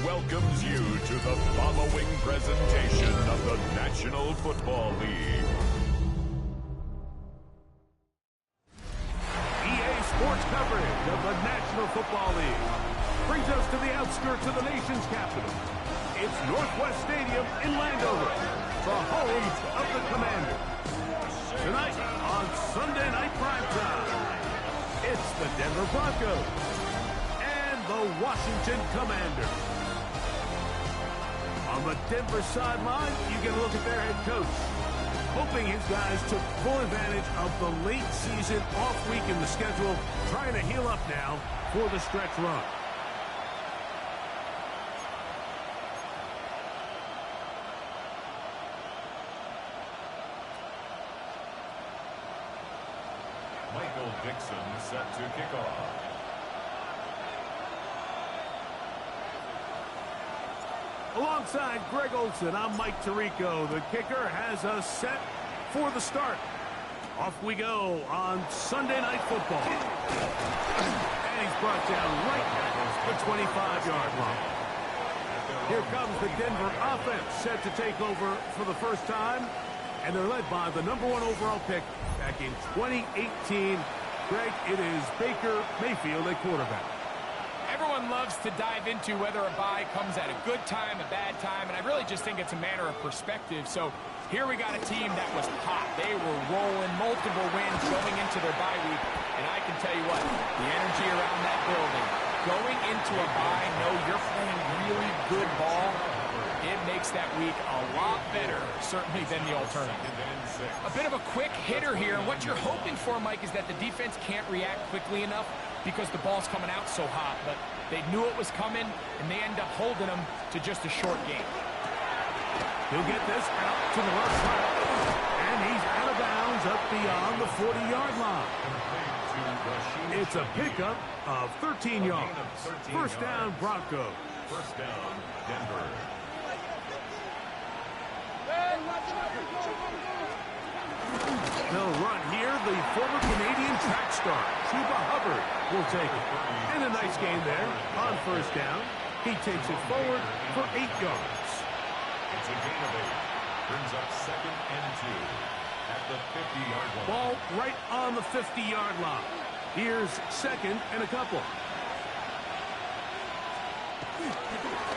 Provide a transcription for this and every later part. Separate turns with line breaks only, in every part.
Welcomes you to the following presentation of the National Football League.
EA Sports coverage of the National Football League brings us to the outskirts of the nation's capital. It's Northwest Stadium in Landover, the home of the Commanders. Tonight on Sunday Night Primetime, it's the Denver Broncos and the Washington Commanders. On the Denver sideline, you get a look at their head coach, hoping his guys took full advantage of the late season off week in the schedule, trying to heal up now for the stretch run.
Michael Dixon set to kick off.
Alongside Greg Olson, I'm Mike Tirico. The kicker has us set for the start. Off we go on Sunday Night Football. And he's brought down right at the 25-yard line. Here comes the Denver offense set to take over for the first time. And they're led by the #1 overall pick back in 2018. Greg, it is Baker Mayfield at quarterback.
Everyone loves to dive into whether a bye comes at a good time, a bad time, and I really just think it's a matter of perspective. So here we got a team that was hot. They were rolling, multiple wins going into their bye week, and I can tell you what, the energy around that building, going into a bye, know you're playing really good ball, it makes that week a lot better, certainly, than the alternative. A bit of a quick hitter here, and what you're hoping for, Mike, is that the defense can't react quickly enough because the ball's coming out so hot, but they knew it was coming, and they end up holding them to just a short game.
He'll get this out to the left side, and he's out of bounds up beyond the 40-yard line. It's a pickup of 13 yards. First down, Broncos.
First down, Denver.
They'll run here. The former Canadian track star, Chuba Hubbard, will take it. And a nice game there on first down. He takes it forward for 8 yards.
It's a gain of 8. Brings up 2nd and 2 at the 50-yard line.
Ball right on the 50-yard line. Here's 2nd and a couple.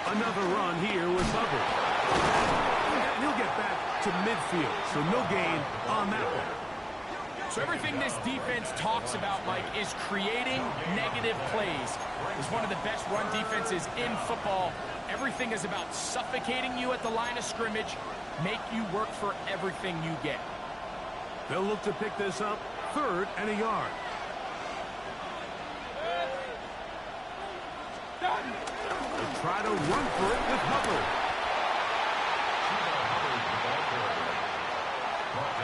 Another run here with Hubbard. And he'll get back to midfield, so no gain on that one.
So everything this defense talks about, Mike, is creating negative plays. It's one of the best run defenses in football. Everything is about suffocating you at the line of scrimmage, make you work for everything you get.
They'll look to pick this up, 3rd and a yard. They try to run for it with Hubbard.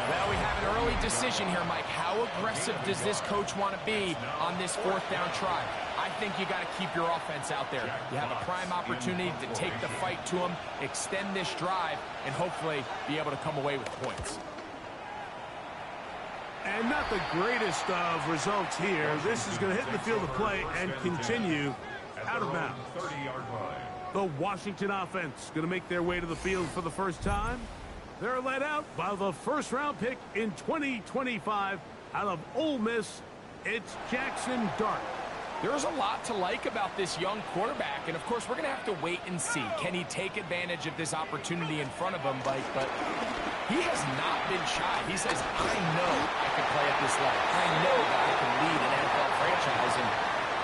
Well, we have an early decision here, Mike. How aggressive does this coach want to be on this 4th down try? I think you got to keep your offense out there. You have a prime opportunity to take the fight to them, extend this drive, and hopefully be able to come away with points.
And not the greatest of results here. This is going to hit the field of play and continue out of bounds.
30-yard line.
The Washington offense going to make their way to the field for the first time. They're led out by the first-round pick in 2025 out of Ole Miss. It's Jackson Dart.
There's a lot to like about this young quarterback, and of course, we're going to have to wait and see. Can he take advantage of this opportunity in front of him, Mike? But he has not been shy. He says, I know I can play at this level. I know that I can lead an NFL franchise, and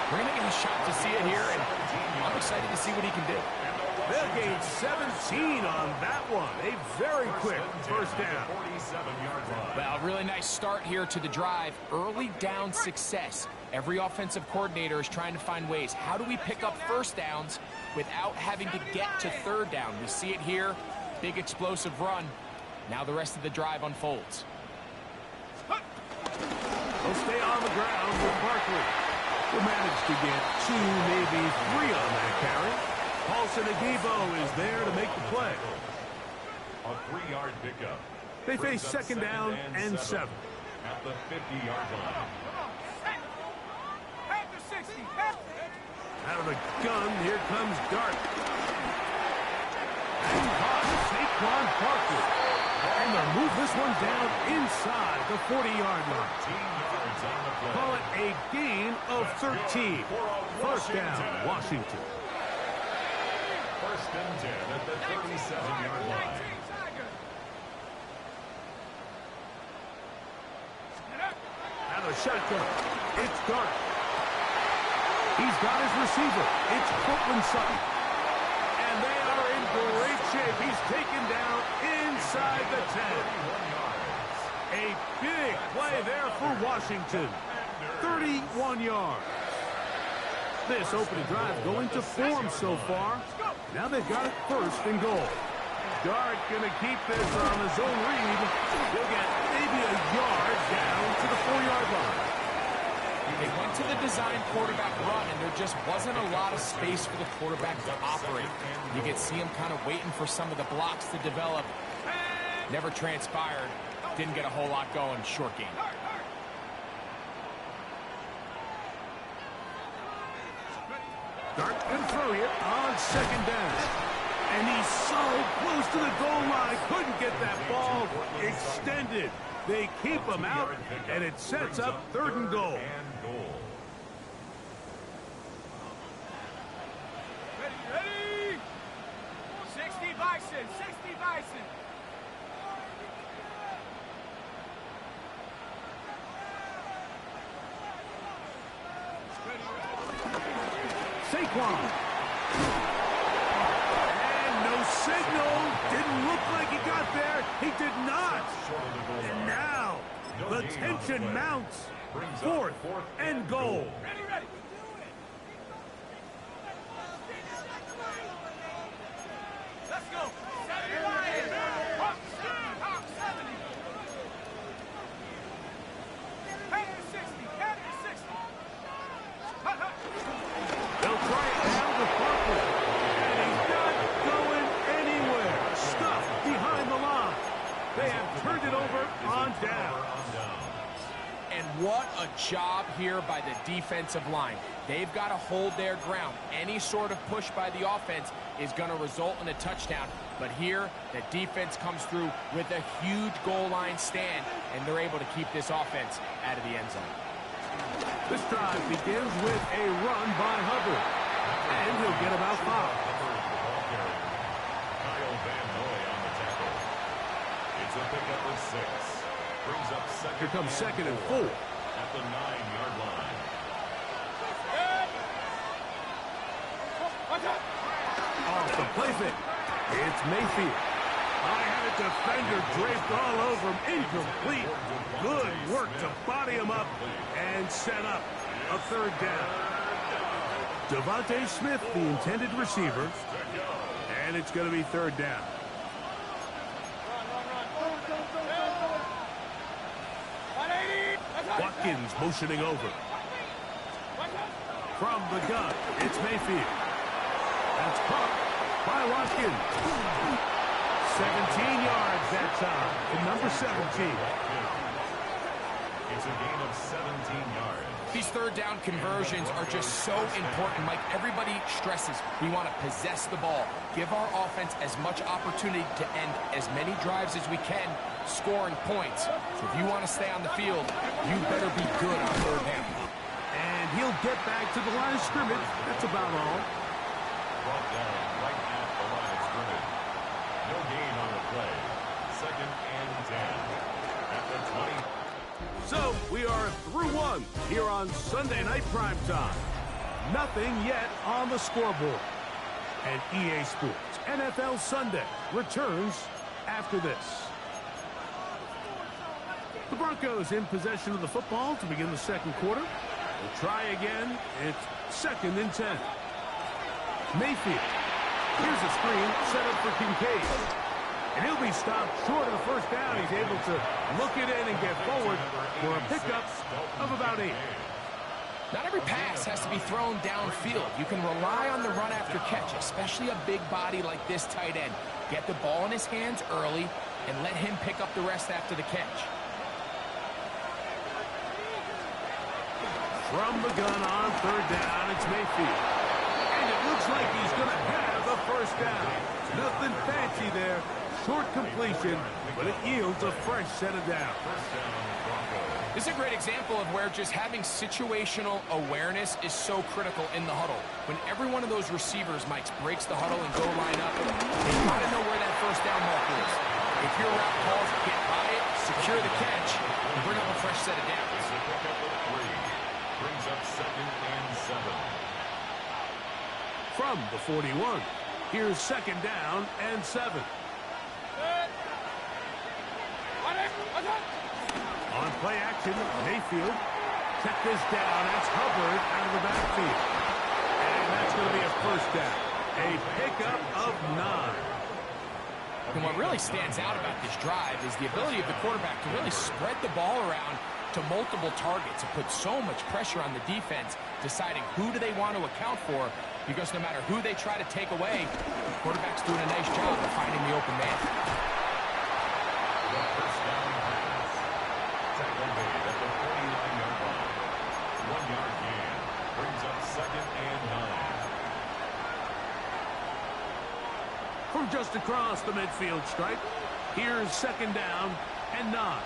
we're going to get a shot to see it here, and I'm excited to see what he can do.
They'll gain 17 on that one. A very quick first down.
Well, really nice start here to the drive. Early down success. Every offensive coordinator is trying to find ways. How do we pick up first downs without having to get to 3rd down? We see it here. Big explosive run. Now the rest of the drive unfolds.
They'll stay on the ground with Barkley. Will manage to get 2, maybe 3 on that carry. Paulson Adebo is there to make the play.
A 3-yard pickup.
They face second down and 7.
At the 50-yard line.
Out of the gun, here comes Dart. And caught Saquon Barkley. And they'll move this one down inside the 40-yard line. Call it a gain of 13. First down, Washington.
First and 10 at the 37-yard line.
Out of the shotgun, it's Dart. He's got his receiver. It's Cortland Sutton. And they are in great shape. He's taken down inside the 10. A big play there for Washington. 31 yards. This opening drive going to form so far. Now they've got it first and goal. Dart going to keep this on his own read. He'll get maybe a yard down to the 4-yard line.
They went to the design quarterback run, and there just wasn't a lot of space for the quarterback to operate. You could see him kind of waiting for some of the blocks to develop. Never transpired. Didn't get a whole lot going. Short game.
Dart can throw it on second down. And he's so close to the goal line. Couldn't get that ball extended. They keep him out, and it sets up third and goal.
Ready? 60 Bison, 60 Bison.
Saquon. And no signal. Didn't look like he got there. He did not. And now the tension mounts. Fourth and goal.
Ready. Let's go. 70. Hawk 70. Head to 60. Head to 60.
They'll try it now with Barkley. And he's not going anywhere. Stuffed behind the line. They have turned it over on down.
And what a job here by the defensive line. They've got to hold their ground. Any sort of push by the offense is going to result in a touchdown. But here, the defense comes through with a huge goal line stand, and they're able to keep this offense out of the end zone.
This drive begins with a run by Hubbard. And he'll get about 5.
Kyle Van Noy on the tackle. It's a pickup of 6. Brings up second.
Here comes second and 4.
At the 9-yard line.
Off the play fake. It's Mayfield. I had a defender draped all over him. Incomplete. Good work to body him up and set up a third down. Devontae Smith, the intended receiver. And it's going to be third down. Watkins motioning over. From the gun, it's Mayfield. That's caught by Watkins. 17 yards that time. The number 17.
It's a gain of 17 yards.
These third down conversions are just so important, Mike. Everybody stresses we want to possess the ball, give our offense as much opportunity to end as many drives as we can, scoring points. So if you want to stay on the field, you better be good on third down.
And he'll get back to the line of scrimmage. That's about all.
Brought down right at the line of scrimmage. No gain on the play. Second and 10. At the 20.
So we are through one here on Sunday Night Primetime. Nothing yet on the scoreboard. And EA Sports NFL Sunday returns after this. The Broncos in possession of the football to begin the second quarter. We'll try again. It's second and 10. Mayfield. Here's a screen set up for Kincaid. And he'll be stopped short of the first down. He's able to look it in and get forward for a pickup of about 8.
Not every pass has to be thrown downfield. You can rely on the run after catch, especially a big body like this tight end. Get the ball in his hands early and let him pick up the rest after the catch.
From the gun on third down, it's Mayfield. And it looks like he's going to have a first down. Nothing fancy there. Short completion, but it yields a fresh set of downs.
This is a great example of where just having situational awareness is so critical in the huddle. When every one of those receivers, Mike, breaks the huddle and go line up, they got to know where that first down mark is. If your route calls, get by it, secure the catch, and bring up a fresh set of downs.
Brings up 2nd and 7.
From the 41, here's 2nd down and 7. On play action, Mayfield. Check this down. That's Hubbard out of the backfield. And that's going to be a first down. A pickup of 9.
And what really stands out about this drive is the ability of the quarterback to really spread the ball around to multiple targets. It puts so much pressure on the defense, deciding who do they want to account for, because no matter who they try to take away, the quarterback's doing a nice job of finding the open man.
First down pass. Tackle made at the 49-yard line. 1-yard gain. Brings up 2nd and 9.
From just across the midfield stripe, here's 2nd down and 9.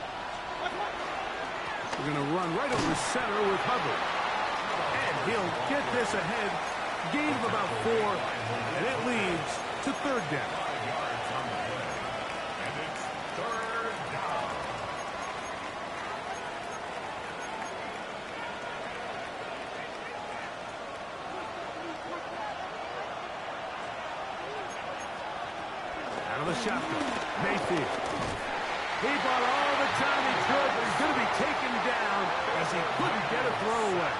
We're going to run right over center with Hubbard. And he'll get this ahead. Gain of about 4, and it leads to 3rd down.
5 yards on the play. And it's 3rd down.
Out of the shotgun, Mayfield. He bought all the time he could, but he's going to be taken down as he couldn't get a throw away.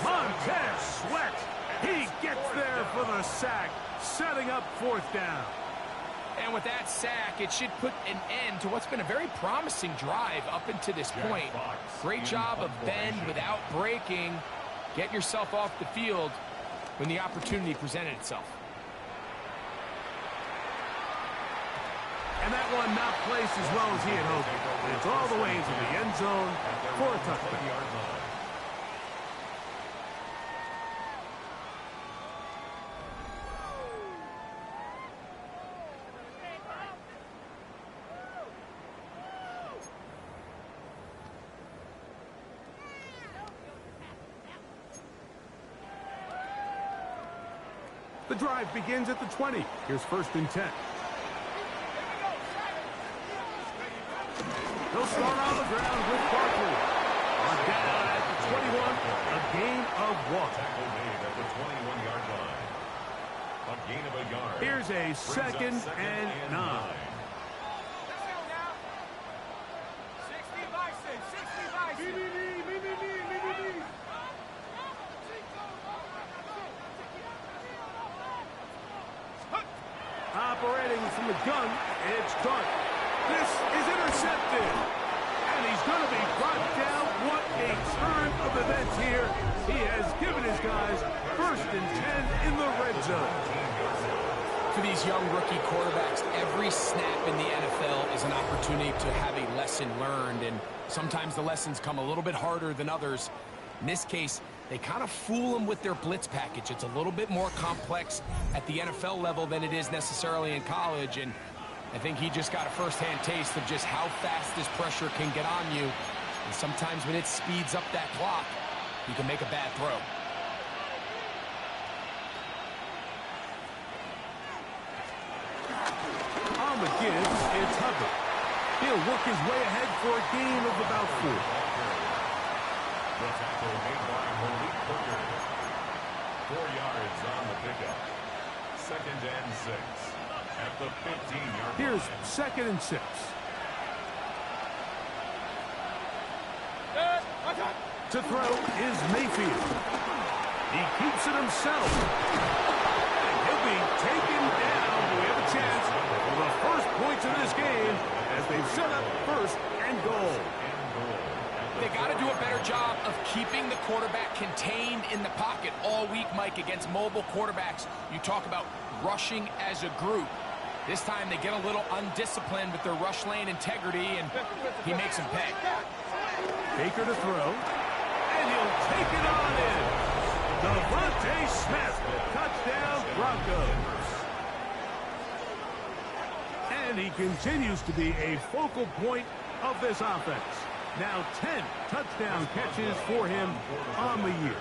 Montez Sweat. He gets there for the sack, setting up 4th down.
And with that sack, it should put an end to what's been a very promising drive up until this point. Great job of bend without breaking. Get yourself off the field when the opportunity presented itself.
And that one not placed as well as he had hoped. And it's all the way into the end zone for a touchdown. The drive begins at the 20. Here's 1st and 10. He'll start on the ground with Barkley. On down at the 21, a gain of 1.
Tackle made at the 21-yard line. A gain of a yard.
Here's a 2nd and 9. Operating from the gun, it's Dart. This is intercepted. And he's going to be brought down. What a turn of events here. He has given his guys 1st and 10 in the red zone.
For these young rookie quarterbacks, every snap in the NFL is an opportunity to have a lesson learned. And sometimes the lessons come a little bit harder than others. In this case, they kind of fool them with their blitz package. It's a little bit more complex at the NFL level than it is necessarily in college. And I think he just got a first-hand taste of just how fast this pressure can get on you. And sometimes when it speeds up that clock, you can make a bad throw.
On the give, it's Hubbard. He'll work his way ahead for a gain of about 4.
The tackle made by Malik Hooker. 4 yards on the pickup. 2nd and 6 at the 15-yard line.
Here's 2nd and 6. To throw is Mayfield. He keeps it himself. And he'll be taken down. We have a chance for the first points of this game as they've set up 1st and goal.
At
They got to do a better job of keeping the quarterback contained in the pocket all week, Mike, against mobile quarterbacks. You talk about rushing as a group. This time they get a little undisciplined with their rush lane integrity, and he makes them pay.
Baker to throw, and he'll take it on in. Devontae Smith, touchdown Broncos. And he continues to be a focal point of this offense. Now 10 touchdown catches for him on the year.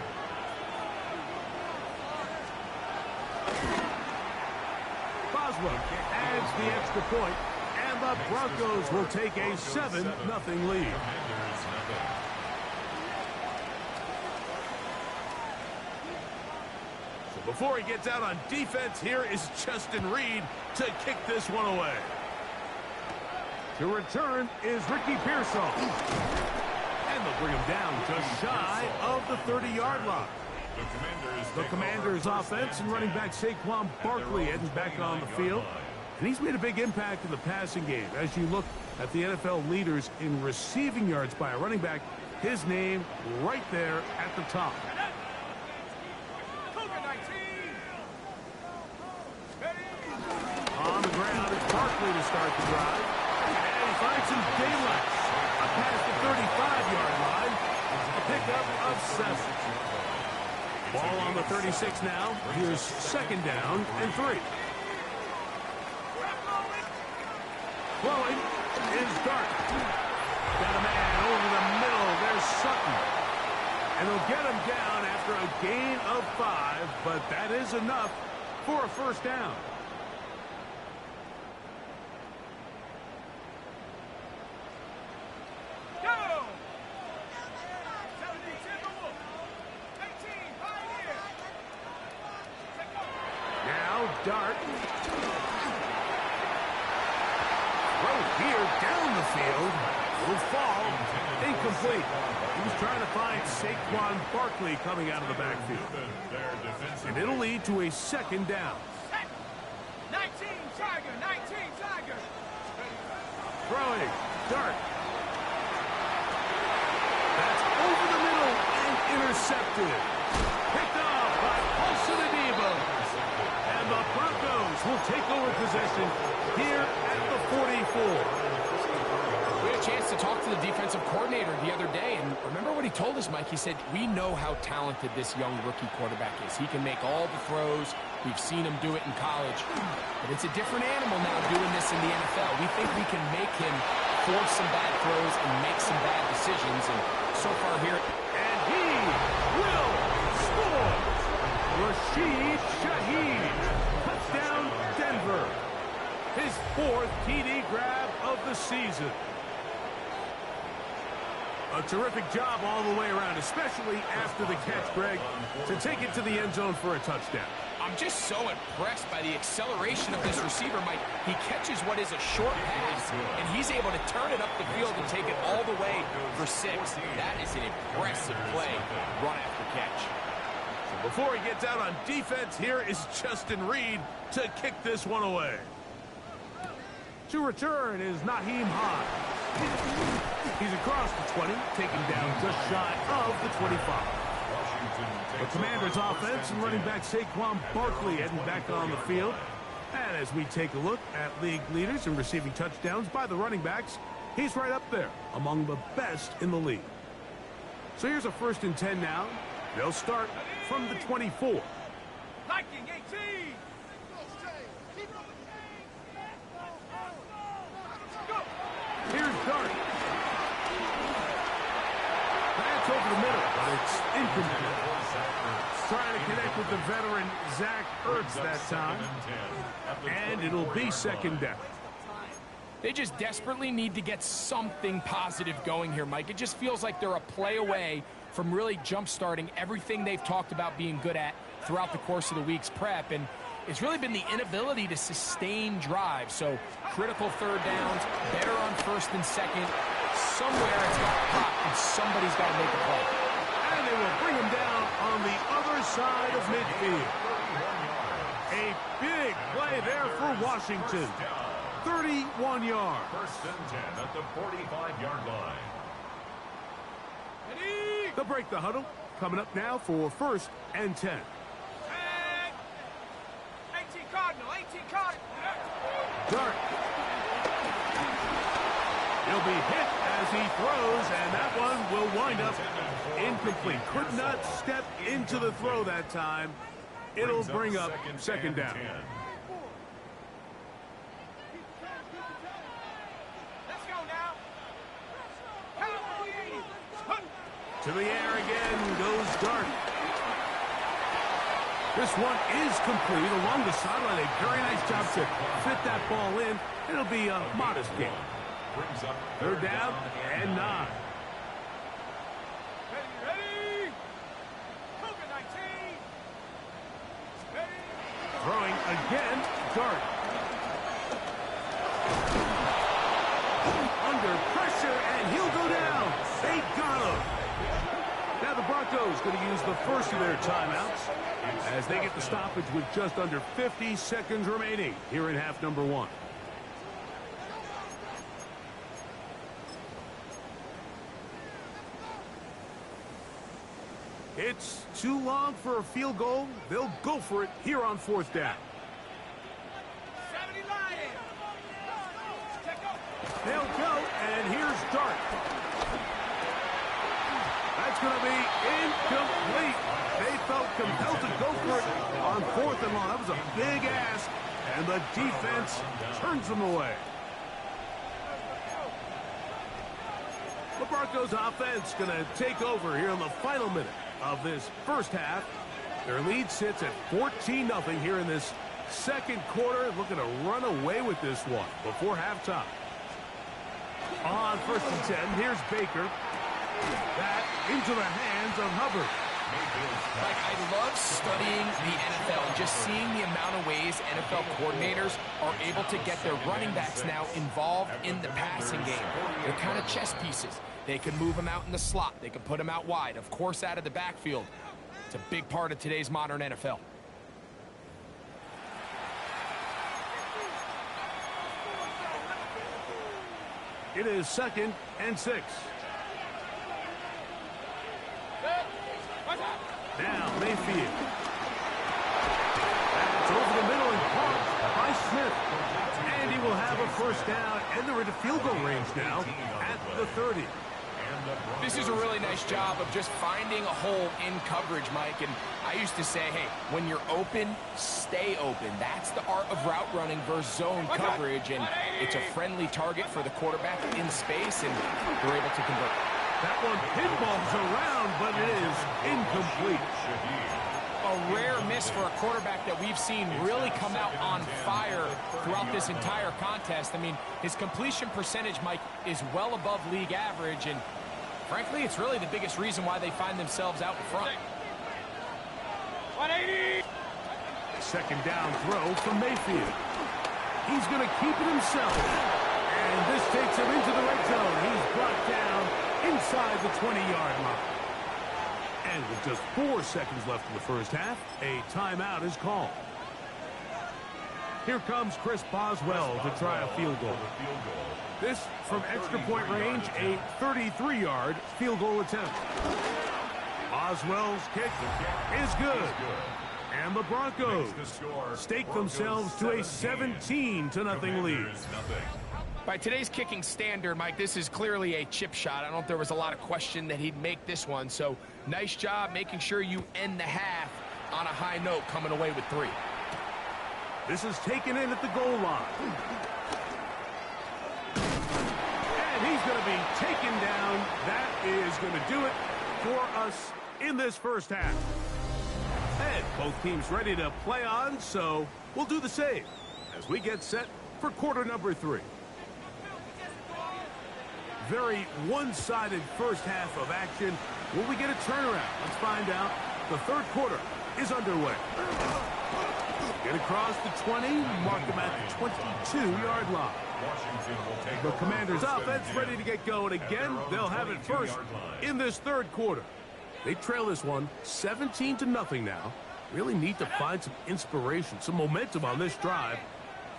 Boswell adds the extra point, and the Broncos will take a 7-0 lead. So before he gets out on defense, here is Justin Reed to kick this one away. To return is Ricky Pearsall. And they'll bring him down just shy of the 30-yard line. The Commanders offense and running back Saquon Barkley heading back on the field. And he's made a big impact in the passing game. As you look at the NFL leaders in receiving yards by a running back, his name right there at the top. On the ground, it's Barkley to start the drive. And he finds some daylight up past the 35-yard line. A pickup of 7. Ball on the 36 now. Here's second down and 3. Throwing is Dart. Got a man over the middle. There's Sutton. And they'll get him down after a gain of 5, but that is enough for a first down. Dart. Throw here down the field. Will fall. Incomplete. He was trying to find Saquon Barkley coming out of the backfield. And it'll lead to a second down.
19 Tiger, 19 Tiger.
Throwing. Dart. That's over the middle and intercepted. Picked off by Paulson Adebo. And the Broncos will take over possession here at the 44.
We had a chance to talk to the defensive coordinator the other day, and remember what he told us, Mike? He said, we know how talented this young rookie quarterback is. He can make all the throws. We've seen him do it in college. But it's a different animal now doing this in the NFL. We think we can make him force some bad throws and make some bad decisions. And so far here...
And he will score! Rashid Shaheed. Touchdown, Denver. His 4th TD grab of the season. A terrific job all the way around, especially after the catch, Greg, to take it to the end zone for a touchdown.
I'm just so impressed by the acceleration of this receiver, Mike. He catches what is a short pass, and he's able to turn it up the field and take it all the way for 6. That is an impressive play, run after catch.
So before he gets out on defense, here is Justin Reed to kick this one away. To return is Naheem High. He's across the 20, taken down just shy of the 25. The Commanders offense and running back Saquon Barkley heading back on the field. And as we take a look at league leaders in receiving touchdowns by the running backs, he's right up there among the best in the league. So here's a 1st and 10 now. They'll start from the 24.
Viking 18!
Here's Dart. That's over the middle, but it's incomplete. Trying to connect with the veteran Zach Ertz that time. And it'll be second down.
They just desperately need to get something positive going here, Mike. It just feels like they're a play away from really jump-starting everything they've talked about being good at throughout the course of the week's prep. And it's really been the inability to sustain drives. So critical 3rd downs, better on 1st and 2nd. Somewhere it's got to pop, and somebody's got to make a play.
And they will bring him down on the other side of midfield. A big play there for Washington. 31 yards.
1st and 10 at the 45-yard line.
They'll break the huddle. Coming up now for 1st and 10.
18 Cardinal, 18 Cardinal.
Dart. He'll be hit as he throws, and that one will wind up incomplete. Could not step into the throw that time. It'll bring up 2nd down.
Let's go now.
To the air again goes Dart. This one is complete along the sideline. A very nice job to fit that ball in. It'll be a modest gain. 3rd down and 9.
Ready. Cougar 19. Ready.
Throwing again, Dart. Under pressure, and he'll go down. They got him. Now the Broncos going to use the first of their timeouts as they get the stoppage with just under 50 seconds remaining here in half number 1. It's too long for a field goal. They'll go for it here on 4th down.
70 Lions.
They'll go, and here's Dart. That's going to be incomplete. They felt compelled to go for it on 4th and long. That was a big ask, and the defense turns them away. The Broncos offense going to take over here in the final minute of this first half. Their lead sits at 14-0 here in this 2nd quarter. Looking to run away with this one before halftime. On 1st and 10, here's Baker. That into the hands of Hubbard.
Like, I love studying the NFL and just seeing the amount of ways NFL coordinators are able to get their running backs now involved in the passing game. They're kind of chess pieces. They can move them out in the slot. They can put them out wide, of course, out of the backfield. It's a big part of today's modern NFL.
It is 2nd and 6. Now Mayfield. That's over the middle and caught by Smith. And he will have a 1st down, and they're into field goal range now at the 30.
This is a really nice job of just finding a hole in coverage, Mike. And I used to say, hey, when you're open, stay open. That's the art of route running versus zone coverage. And it's a friendly target for the quarterback in space, and they're able to convert.
That one pinballs around, but it is incomplete.
A rare miss for a quarterback that we've seen really come out on fire throughout this entire contest. I mean, his completion percentage, Mike, is well above league average, and frankly, it's really the biggest reason why they find themselves out in front.
180. 2nd down throw from Mayfield. He's going to keep it himself. And this takes him into the red zone. He's brought down inside the 20-yard line. And with just 4 seconds left in the first half, a timeout is called. Here comes Chris Boswell to try a field goal. This from extra point range, a 33-yard field goal attempt. Boswell's kick is good. And the Broncos stake themselves to a 17-0 lead.
By today's kicking standard, Mike, this is clearly a chip shot. I don't know if there was a lot of question that he'd make this one. So nice job making sure you end the half on a high note, coming away with 3.
This is taken in at the goal line. And he's going to be taken down. That is going to do it for us in this first half. And both teams ready to play on, so we'll do the same as we get set for quarter number 3. Very one-sided first half of action. Will we get a turnaround? Let's find out. The 3rd quarter is underway. Get across the 20, mark them at the 22-yard line. The Commanders' offense ready to get going again. They'll have it first in this 3rd quarter. They trail this one 17-0 now. Really need to find some inspiration, some momentum on this drive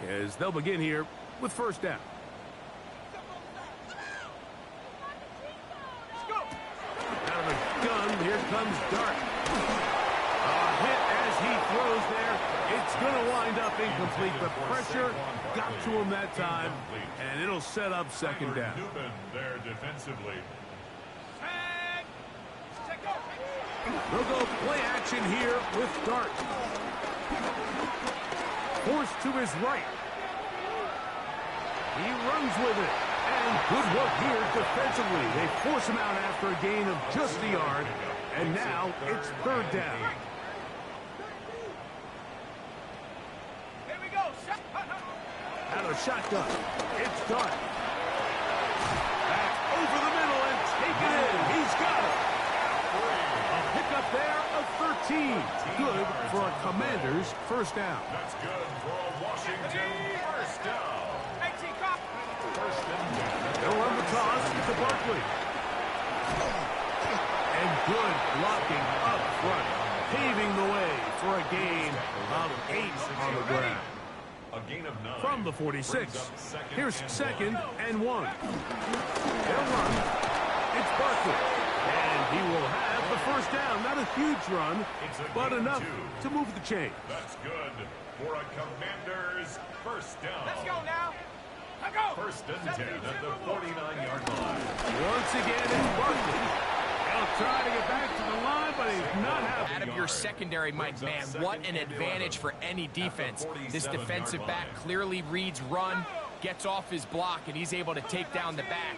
as they'll begin here with 1st down. Out of the gun. Here comes Dart. A hit as he throws there. It's going to wind up incomplete. The pressure got to him that time, and it'll set up second down.
There defensively.
They'll go play action here with Dart. Forced to his right. He runs with it. And good work here defensively. They force him out after a gain of just a yard. And now it's third down.
Here we go.
Out of shotgun. It's Dart. Back over the middle and taken in. He's got it. A pickup there of 13. Good for a Commanders first down.
That's good for a Washington first down.
They'll run the toss to Barkley. And good blocking up front, paving the way for a gain of 8 on the ground.
A gain of 9.
From the 46, here's second and 1. They'll run. It's Barkley. And he will have the first down. Not a huge run, but enough to move the chain.
That's good for a Commanders first down.
Let's go now.
First and 10 at the 49-yard line.
Once again, it's Barkley. He'll try to get back to the line, but he's not happy.
Out of your secondary, Mike, man, what an advantage for any defense. This defensive back clearly reads run, gets off his block, and he's able to take down the back.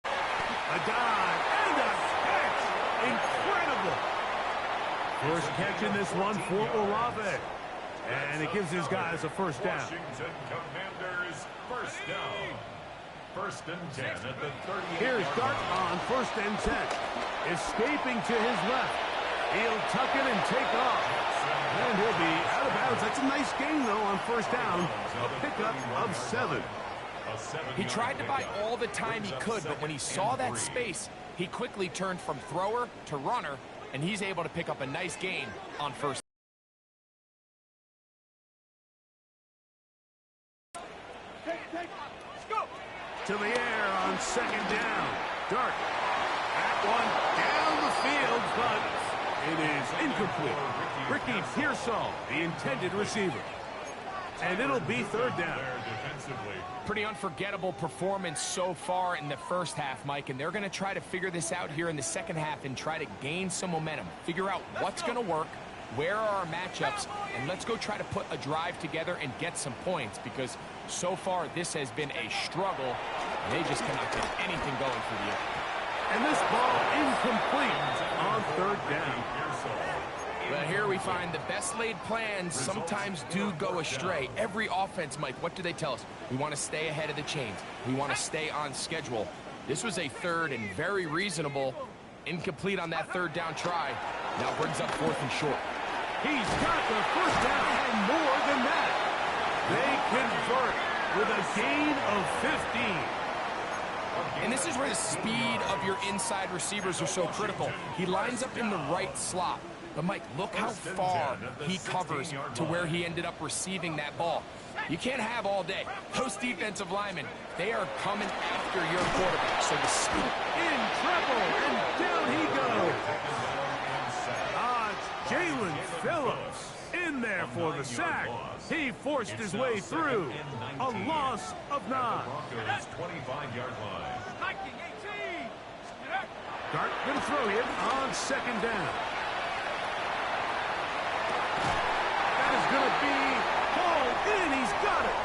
A dive and a catch. Incredible. First catch in this one for Olave. And it gives his guys a first down.
Washington Commanders first down. First and 10 at the 38.
Here's Dart on first and 10. Escaping to his left. He'll tuck it and take off. And he'll be out of bounds. That's a nice gain, though, on first down. A pickup of 7.
He tried to buy all the time he could, but when he saw that space, he quickly turned from thrower to runner, and he's able to pick up a nice gain on first.
To the air on second down. Dart. That one down the field, but it is incomplete. Ricky Pearsall, the intended receiver. And it'll be third down.
Pretty unforgettable performance so far in the first half, Mike, and they're going to try to figure this out here in the second half and try to gain some momentum. Figure out what's going to work, where are our matchups, and let's go try to put a drive together and get some points, because so far this has been a struggle. They just cannot get anything going for you.
And this ball incomplete on third down.
Well, here we find the best laid plans sometimes do go astray. Every offense, Mike, what do they tell us? We want to stay ahead of the chains. We want to stay on schedule. This was a third and very reasonable. Incomplete on that third down try. Now brings up fourth and short.
He's got the first down and more than that. They convert with a gain of 15.
And this is where the speed of your inside receivers are so critical. He lines up in the right slot. But, Mike, look how far he covers to where he ended up receiving that ball. You can't have all day. Those defensive linemen, they are coming after your quarterback. So the speed.
In trouble, and down he goes. Jalen Phillips in there for the sack. He forced his way through. A loss of 9.
Broncos 25-yard line.
Dart going to throw him on second down. That is going to be hauled in. He's got it.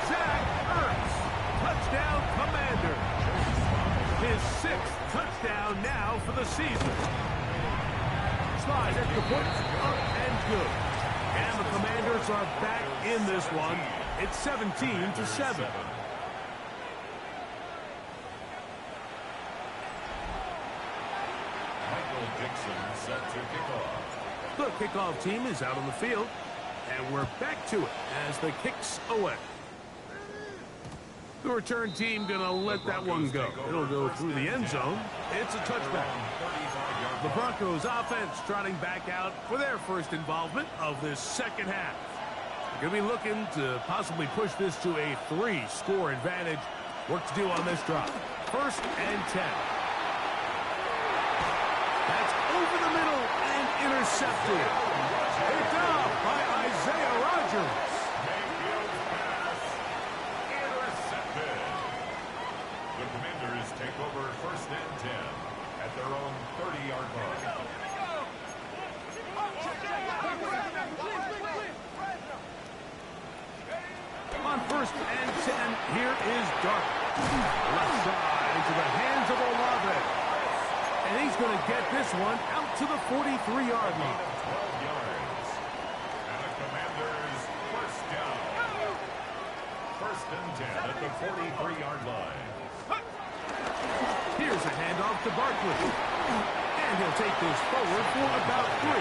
Zach Ertz. Touchdown, Commander. His 6th touchdown now for the season. Slide at the point, up and good. And the Commanders are back in this one. It's 17-7.
Set to kick off.
The kickoff team is out on the field, and we're back to it as the kick's away. The return team going to let that one go. It'll go through the end zone. It's a touchback. The Broncos offense trotting back out for their first involvement of this second half. They're going to be looking to possibly push this to a 3-score advantage. Work to do on this drive. First and 10. the middle and intercepted. Picked up by Isaiah Rodgers.
Mayfield's pass intercepted. The Commanders take over 1st and 10 at their own 30-yard line.
On 1st and 10, here is Dark. Left side into the hands of Olave. And he's going to get this one out to the 43-yard line.
12 yards. And the Commanders 1st down. 1st and 10 at the 43-yard line.
Here's a handoff to Barkley. And he'll take this forward for about 3.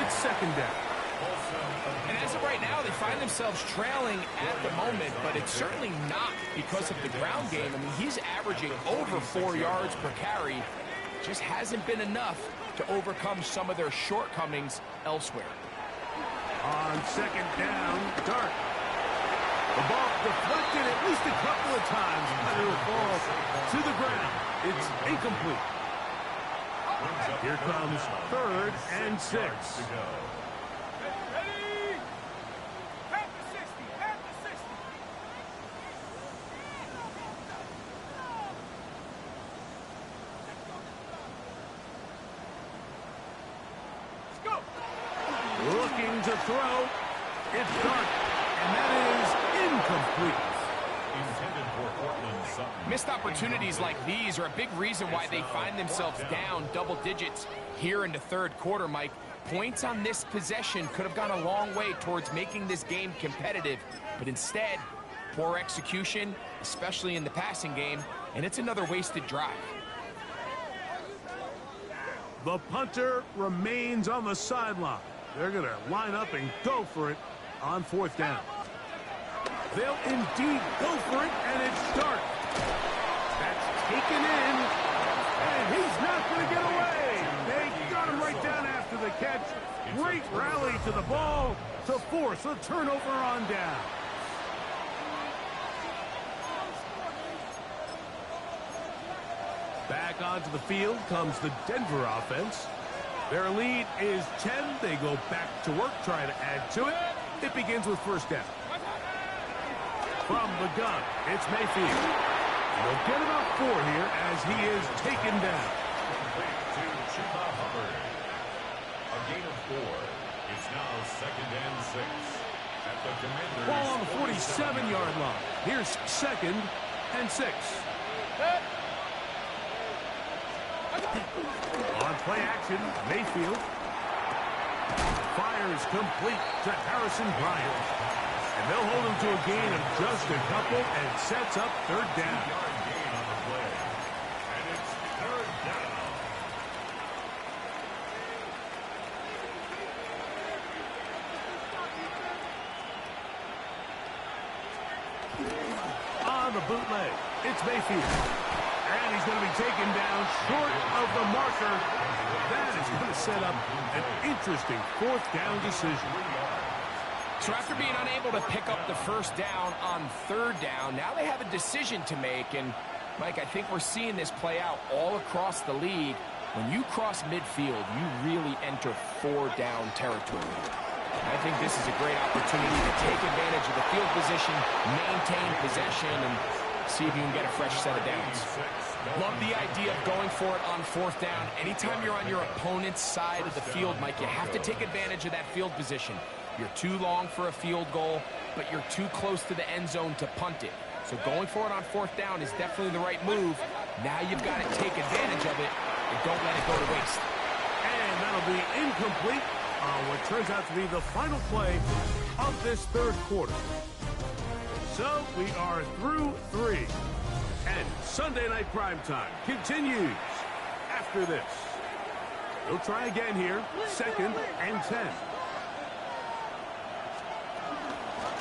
It's 2nd down.
And as of right now, they find themselves trailing at the moment, but it's certainly not because of the ground game. I mean, he's averaging over 4 yards per carry. Just hasn't been enough to overcome some of their shortcomings elsewhere.
On 2nd down, Dark. The ball deflected at least a couple of times, but it will fall to the ground. It's incomplete. Here comes 3rd and 6. Looking to throw. It's Dark, and that is incomplete.
Intended for Portland Sutton.
Missed opportunities like these are a big reason why they find themselves down double digits here in the 3rd quarter, Mike. Points on this possession could have gone a long way towards making this game competitive, but instead, poor execution, especially in the passing game, and it's another wasted drive.
The punter remains on the sideline. They're going to line up and go for it on 4th down. They'll indeed go for it, and it's Dark. That's taken in, and he's not going to get away. They got him right down after the catch. Great rally to the ball to force a turnover on down. Back onto the field comes the Denver offense. Their lead is 10. They go back to work, try to add to it. It begins with 1st down. From the gun, it's Mayfield. He'll get about 4 here as he is taken down.
To Chuba Hubbard. A gain of 4. It's now 2nd and 6. At the Commanders.
Ball on the 47-yard line. Here's 2nd and 6. On play action, Mayfield fires complete to Harrison Bryant. And they'll hold him to a gain of just a couple and sets up 3rd down.
2-yard gain on the play. And it's 3rd down.
On the bootleg, it's Mayfield. And he's going to be taken down short of the marker. That is going to set up an interesting 4th down decision.
So after being unable to pick up the 1st down on 3rd down, now they have a decision to make. And, Mike, I think we're seeing this play out all across the league. When you cross midfield, you really enter 4-down territory. I think this is a great opportunity to take advantage of the field position, maintain possession, and see if you can get a fresh set of downs. Love the idea of going for it on 4th down. Anytime you're on your opponent's side of the field, Mike, you have to take advantage of that field position. You're too long for a field goal, but you're too close to the end zone to punt it. So going for it on 4th down is definitely the right move. Now you've got to take advantage of it and don't let it go to waste.
And that'll be incomplete on what turns out to be the final play of this 3rd quarter. So we are through 3. And Sunday Night Primetime continues after this. They'll try again here, 2nd and 10.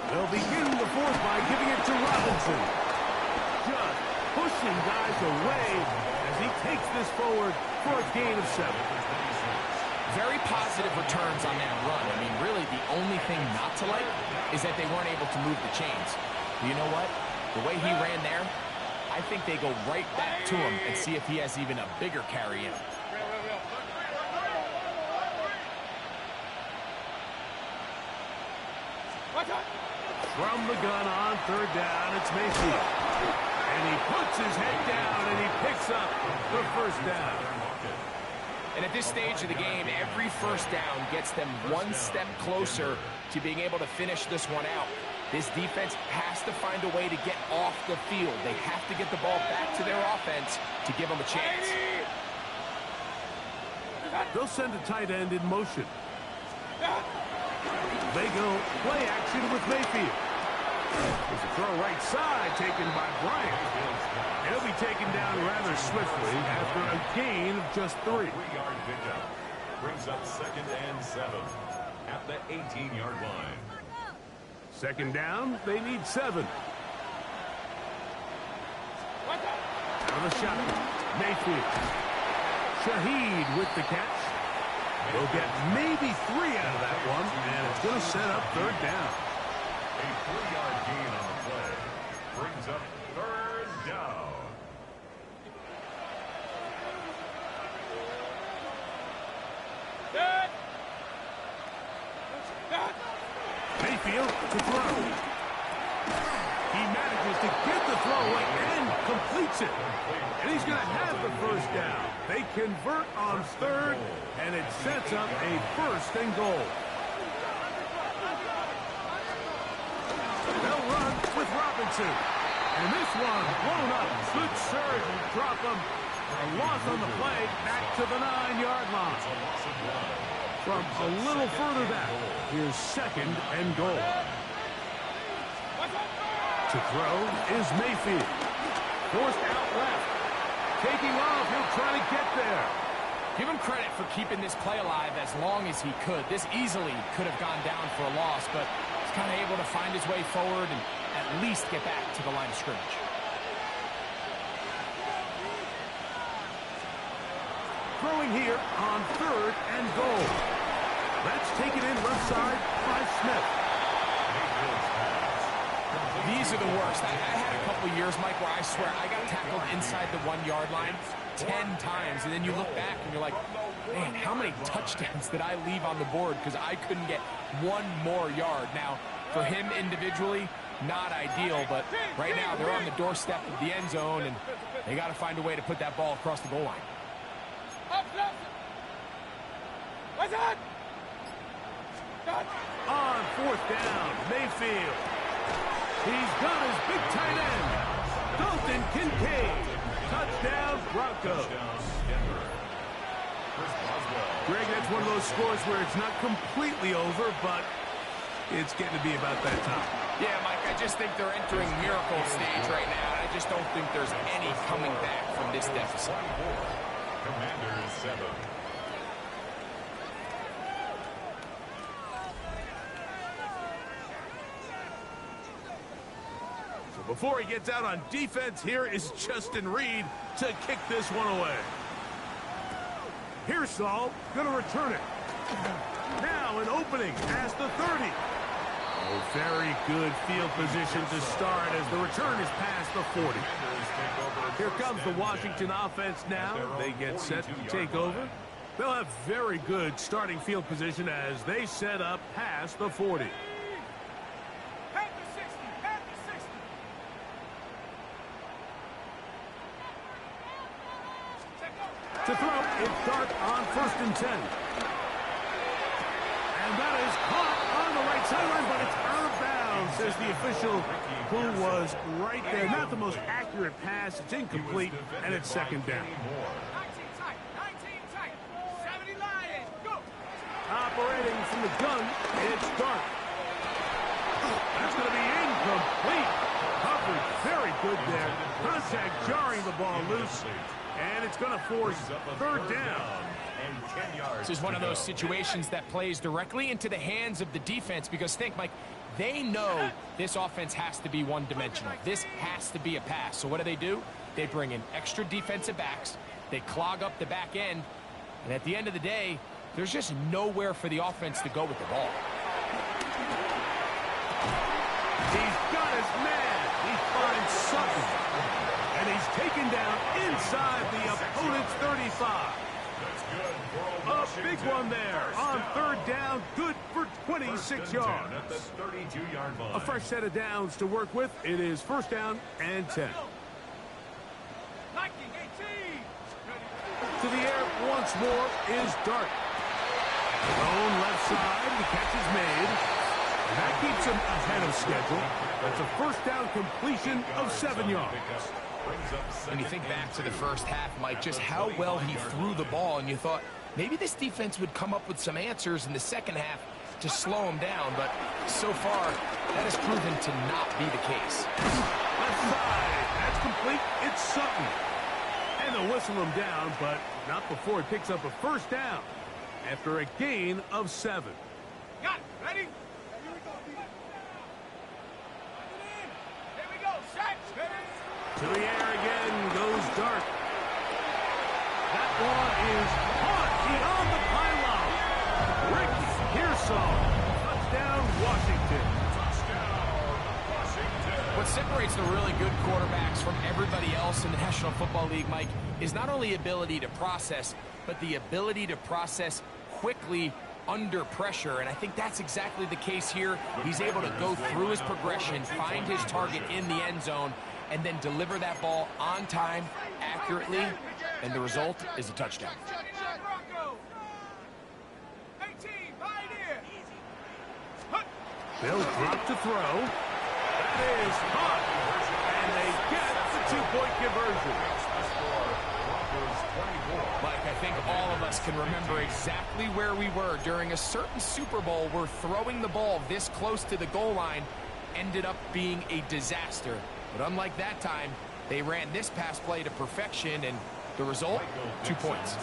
They'll begin the 4th by giving it to Robinson. Just pushing guys away as he takes this forward for a gain of 7.
Very positive returns on that run. I mean, really, the only thing not to like is that they weren't able to move the chains. But you know what? The way he ran there, I think they go right back to him and see if he has even a bigger carry in him.
from the gun on third down. It's Mayfield. And he puts his head down and he picks up the first down.
And at this stage of the game, every first down gets them one step closer to being able to finish this one out. This defense has to find a way to get off the field. They have to get the ball back to their offense to give them a chance.
They'll send a tight end in motion. They go play action with Mayfield. There's a throw right side taken by Bryant. He'll be taken down rather swiftly after a gain of just 3.
3-yard pickup brings up 2nd and 7 at the 18-yard line.
Second down, they need 7. Out of the shotgun, Mayfield. Shaheed with the catch. They'll get maybe 3 out of that one, and it's going to set up third down.
A 3-yard gain on the play brings up third down.
Mayfield to throw. He manages to get the throw away and completes it. And he's going to have the first down. They convert on third, and it sets up a first and goal. They'll run with Robinson. And this one blown up. Good surge and drop him. A loss on the play back to the 9-yard line. From a little further back, here's 2nd and goal. To throw is Mayfield. Forced out left. Taking off, he'll try to get there.
Give him credit for keeping this play alive as long as he could. This easily could have gone down for a loss, but he's kind of able to find his way forward and at least get back to the line of scrimmage.
Throwing here on 3rd and goal. Let's take it in left side by Smith.
These are the worst. I had a couple years, Mike, where I swear I got tackled inside the 1-yard line 10 times, and then you look back and you're like, man, how many touchdowns did I leave on the board because I couldn't get one more yard? Now, for him individually, not ideal, but right now they're on the doorstep of the end zone, and they got to find a way to put that ball across the goal line.
On 4th down, Mayfield. He's got his big tight end, Dalton Kincaid. Touchdown, Broncos. Greg, that's one of those scores where it's not completely over, but it's getting to be about that time.
Yeah, Mike, I just think they're entering miracle stage right now, and I just don't think there's any coming back from this deficit.
Commanders 7.
Before he gets out on defense, here is Justin Reed to kick this one away. Here's Saul, going to return it. Now an opening past the 30. Oh, very good field position to start as the return is past the 40. Here comes the Washington offense now. They get set to take over. They'll have very good starting field position as they set up past the 40. To throw, it's Dart on 1st and 10. And that is caught on the right sideline, but it's out of bounds, says the official who was right there. Not the most accurate pass. It's incomplete, and it's 2nd down.
19 tight. 70 Lions, go!
Operating from the gun, it's Dart. That's going to be incomplete. Coverage very good there. Contact jarring the ball loose. And it's going to force 3rd down.
This is one of those situations that plays directly into the hands of the defense because think, Mike, they know this offense has to be one-dimensional. This has to be a pass. So what do? They bring in extra defensive backs. They clog up the back end. And at the end of the day, there's just nowhere for the offense to go with the ball.
He's got his man. He finds something. And he's taken down inside the opponent's 35. A big one there on third down, good for 26 yards.
At the 32-yard line.
A fresh set of downs to work with. It is first down and 10.
19, 18.
To the air once more is Dart. Thrown left side, the catch is made. That keeps him ahead of schedule. That's a first down completion of 7 yards.
When you think back to the first half, Mike, just how well he threw the ball, and you thought maybe this defense would come up with some answers in the second half to slow him down, but so far that has proven to not be the case.
Left side, that's complete. It's Sutton. And they'll whistle him down, but not before he picks up a first down after a gain of 7.
Got it. Ready? Here we go. Set.
To the air again goes Dart. That one is caught beyond the pylon. Ricky Pearsall. Touchdown, Washington.
What separates the really good quarterbacks from everybody else in the National Football League, Mike, is not only ability to process, but the ability to process quickly under pressure. And I think that's exactly the case here. He's able to go through his progression, find his target in the end zone, and then deliver that ball on time, accurately, and the result is a touchdown.
Broncos. 18, right here.
They'll drop to throw. That is caught. And they get the two-point conversion.
Mike, I think all of us can remember exactly where we were during a certain Super Bowl where throwing the ball this close to the goal line ended up being a disaster. But unlike that time, they ran this pass play to perfection, and the result, 2 points.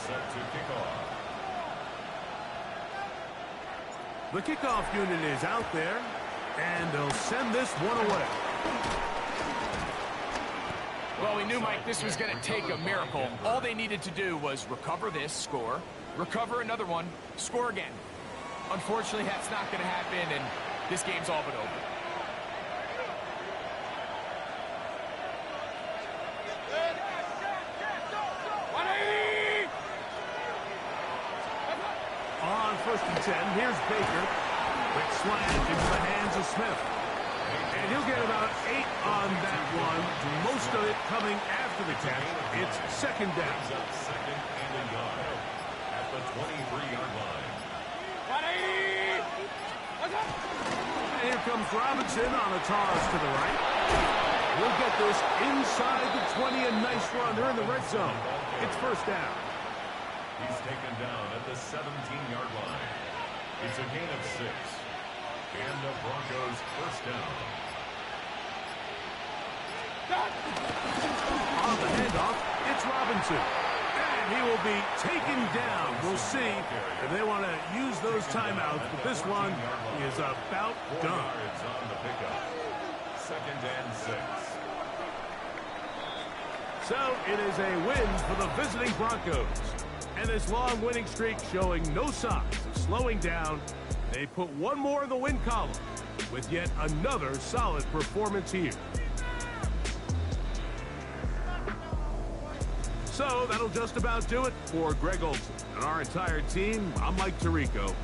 The kickoff unit is out there, and they'll send this one away.
Well, we knew, Mike, this was going to take a miracle. All they needed to do was recover this, score, recover another one, score again. Unfortunately, that's not going to happen, and this game's all but over.
On first and 10, here's Baker. Quick slant into the hands of Smith. And he'll get about 8 on that one. Most of it coming after the catch. It's second down.
Second and a yard at the 23-yard line.
And here comes Robinson on a toss to the right. We'll get this inside the 20. A nice run. They're in the red zone. It's first down.
He's taken down at the 17-yard line. It's a gain of 6. And the Broncos first down.
On the handoff, it's Robinson. And he will be taken down. We'll see if they want to use those timeouts, but this one is about
4
done.
yards on the pickup. Second and 6.
So it is a win for the visiting Broncos. And this long winning streak showing no signs of slowing down. They put one more in the win column with yet another solid performance here. So that'll just about do it for Greg Olsen and our entire team. I'm Mike Tirico.